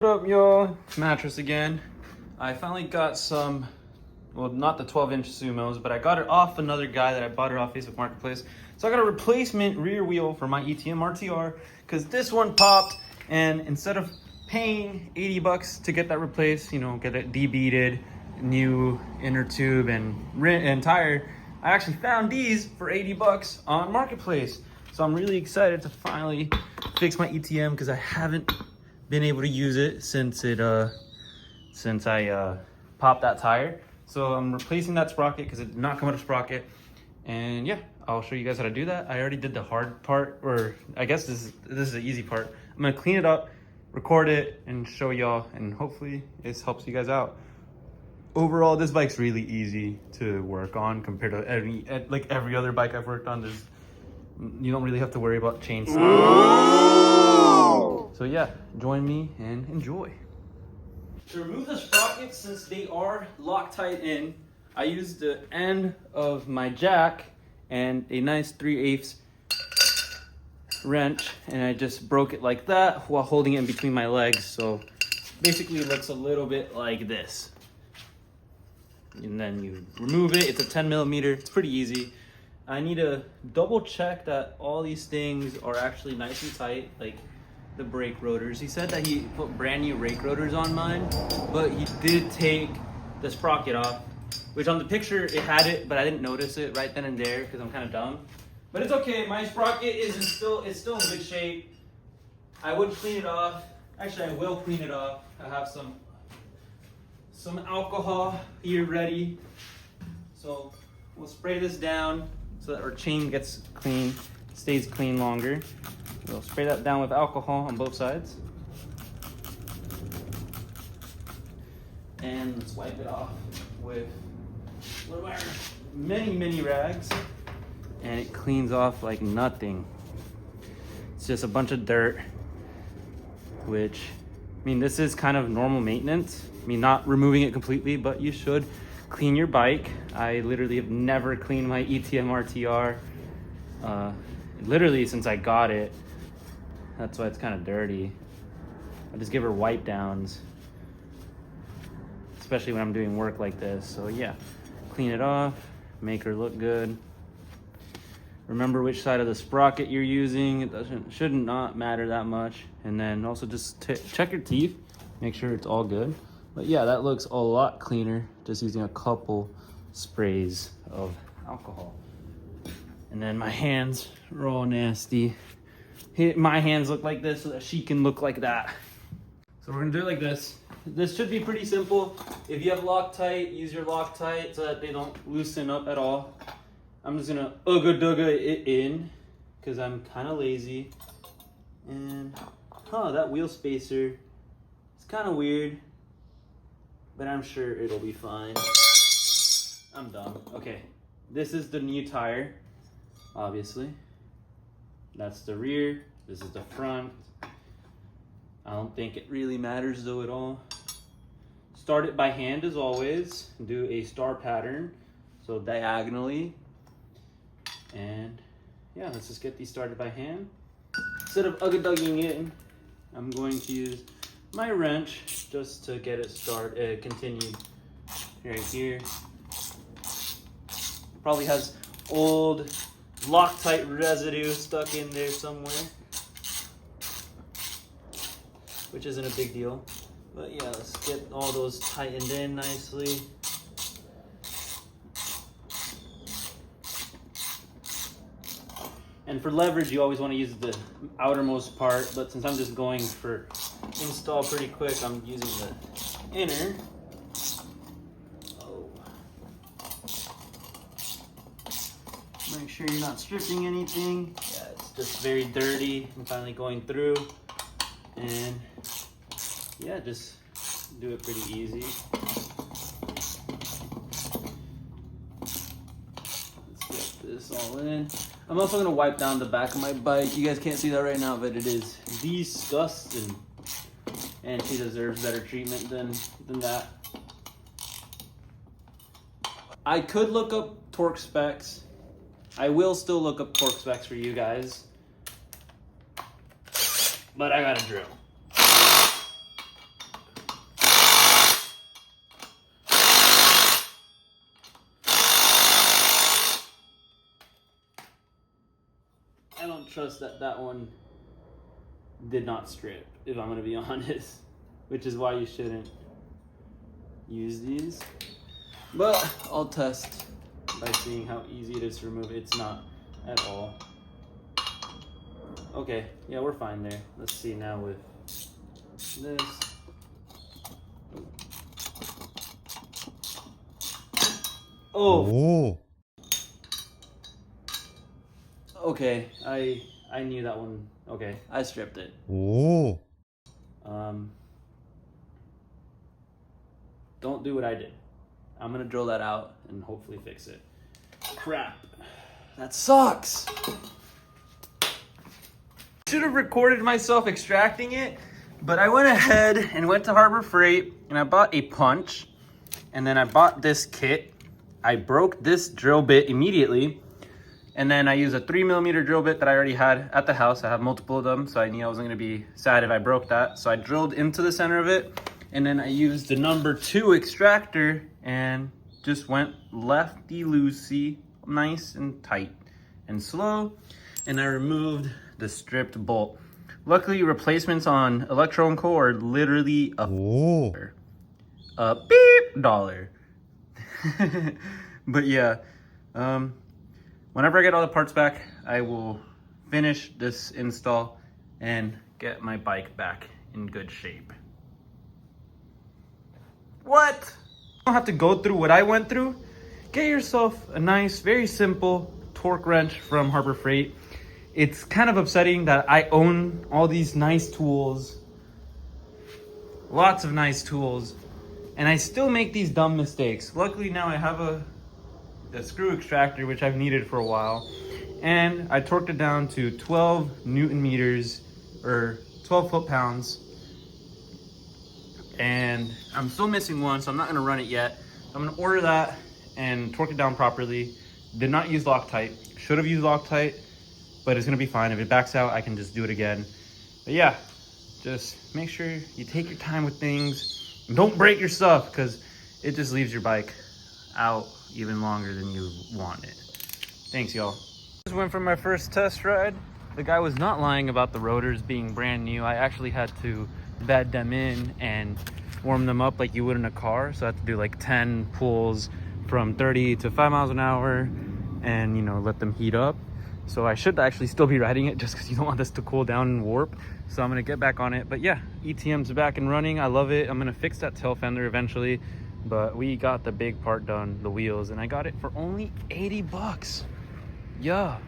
What up, y'all? Mattress again. I finally got some, well, not the 12-inch Sumos, but I got it off another guy that I bought it off Facebook Marketplace. So I got a replacement rear wheel for my ETM RTR because this one popped, and instead of paying 80 bucks to get that replaced, you know, get it debeaded, new inner tube and tire, I actually found these for 80 bucks on Marketplace. So I'm really excited to finally fix my ETM because I haven't been able to use it since I popped that tire. So I'm replacing that sprocket because it did not come out of sprocket. And yeah, I'll show you guys how to do that. I already did the hard part, or I guess this is the easy part. I'm gonna clean it up, record it, and show y'all, and hopefully this helps you guys out. Overall, this bike's really easy to work on compared to every other bike I've worked on. You don't really have to worry about chain size. So yeah, join me and enjoy. To remove the sprockets, since they are Loctite in, I used the end of my jack and a nice 3/8 wrench, and I just broke it like that while holding it in between my legs. So basically it looks a little bit like this. And then you remove it. It's a 10 millimeter. It's pretty easy. I need to double check that all these things are actually nice and tight, like the brake rotors. He said that he put brand new brake rotors on mine, but he did take the sprocket off, which on the picture it had it, but I didn't notice it right then and there because I'm kind of dumb. But it's okay. My sprocket it's still in good shape. I would clean it off. Actually, I will clean it off. I have some alcohol here ready. So we'll spray this down so that our chain gets clean, stays clean longer. We'll spray that down with alcohol on both sides. And let's wipe it off with one of our mini rags. And it cleans off like nothing. It's just a bunch of dirt, which, I mean, this is kind of normal maintenance. I mean, not removing it completely, but you should clean your bike. I literally have never cleaned my ETM RTR, literally since I got it. That's why it's kind of dirty. I just give her wipe downs, especially when I'm doing work like this. So yeah, clean it off, make her look good. Remember which side of the sprocket you're using. It should not matter that much. And then also just check your teeth, make sure it's all good. But yeah, that looks a lot cleaner just using a couple sprays of alcohol. And then my hands are all nasty. My hands look like this so that she can look like that. So we're gonna do it like this. This should be pretty simple. If you have Loctite, use your Loctite so that they don't loosen up at all. I'm just gonna ugga-dugga it in because I'm kind of lazy. And that wheel spacer is kind of weird, but I'm sure it'll be fine. I'm done. Okay, this is the new tire, obviously. That's the rear, this is the front. I don't think it really matters though at all. Start it by hand as always. Do a star pattern, so diagonally. And yeah, let's just get these started by hand. Instead of ugga-dugging in, I'm going to use my wrench just to get it continued right here. Probably has old Loctite residue stuck in there somewhere, which isn't a big deal. But yeah, let's get all those tightened in nicely. And for leverage, you always want to use the outermost part, but since I'm just going for install pretty quick, I'm using the inner. Make sure you're not stripping anything. Yeah, it's just very dirty. I'm finally going through. And yeah, just do it pretty easy. Let's get this all in. I'm also gonna wipe down the back of my bike. You guys can't see that right now, but it is disgusting. And she deserves better treatment than that. I could look up torque specs. I will still look up torque specs for you guys, but I got a drill. trust that that one did not strip, if I'm gonna be honest, which is why you shouldn't use these. But I'll test by seeing how easy it is to remove. It's not at all. Okay, yeah, we're fine there. Let's see now with this. Oh. Okay, I knew that one. Okay, I stripped it. Don't do what I did. I'm gonna drill that out and hopefully fix it. Crap. That sucks. Should have recorded myself extracting it, but I went ahead and went to Harbor Freight and I bought a punch, and then I bought this kit. I broke this drill bit immediately, and then I used a 3mm drill bit that I already had at the house. I have multiple of them, so I knew I wasn't gonna be sad if I broke that. So I drilled into the center of it, and then I used the number 2 extractor and just went lefty-loosey, nice and tight and slow, and I removed the stripped bolt. Luckily, replacements on Electro & Co are literally a beep dollar. But yeah, whenever I get all the parts back, I will finish this install and get my bike back in good shape. What? You don't have to go through what I went through. Get yourself a nice, very simple torque wrench from Harbor Freight. It's kind of upsetting that I own all these nice tools, lots of nice tools, and I still make these dumb mistakes. Luckily now I have a screw extractor, which I've needed for a while, and I torqued it down to 12 Newton meters, or 12 foot-pounds, and I'm still missing one, so I'm not gonna run it yet. I'm gonna order that and torque it down properly. Did not use Loctite. Should have used Loctite, but it's gonna be fine. If it backs out, I can just do it again. But yeah, just make sure you take your time with things and don't break your stuff, because it just leaves your bike out even longer than you want it. Thanks, y'all. Just went for my first test ride. The guy was not lying about the rotors being brand new. I actually had to bed them in and warm them up like you would in a car. So I had to do like 10 pulls from 30 to 5 miles an hour and, you know, let them heat up. So I should actually still be riding it just because you don't want this to cool down and warp. So I'm gonna get back on it. But yeah, ETM's back and running. I love it. I'm gonna fix that tail fender eventually. But we got the big part done, the wheels, and I got it for only 80 bucks. Yeah.